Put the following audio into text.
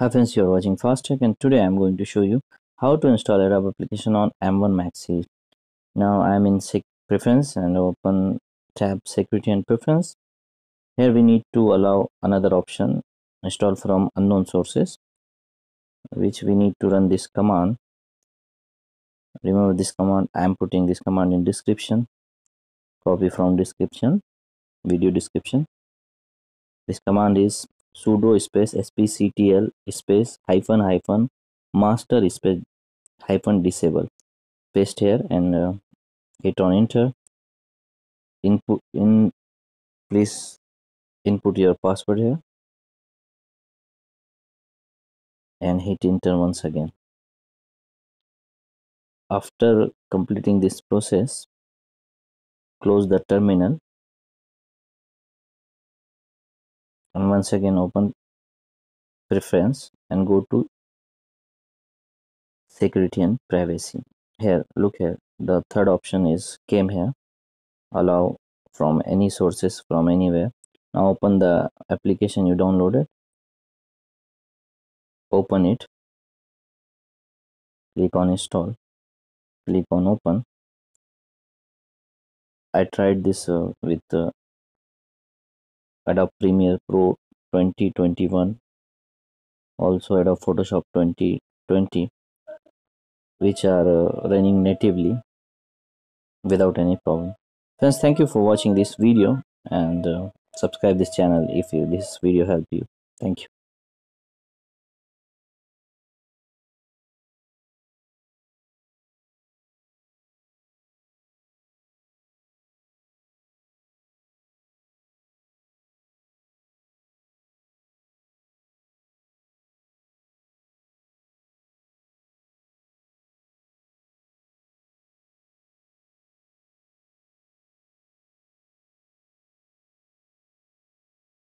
Hi friends, you are watching Fast Tech, and today I am going to show you how to install a Adobe application on M1 Mac series. Now I am in Preference and open tab Security and Preference. Here we need to allow another option, install from unknown sources, which we need to run this command. Remember this command, I am putting this command in description. Copy from description, video description. This command is sudo space spctl space hyphen hyphen master space hyphen disable. Paste here and hit on enter. Please input your password here and hit enter once again. After completing this process, close the terminal and once again open preference and go to security and privacy. Here, look here, the third option is came here, allow from any sources from anywhere. Now open the application you downloaded, open it, click on install, click on open. I tried this with Adobe Premiere Pro 2021, also Adobe Photoshop 2020, which are running natively without any problem. Friends, thank you for watching this video and subscribe this channel if this video helped you. Thank you.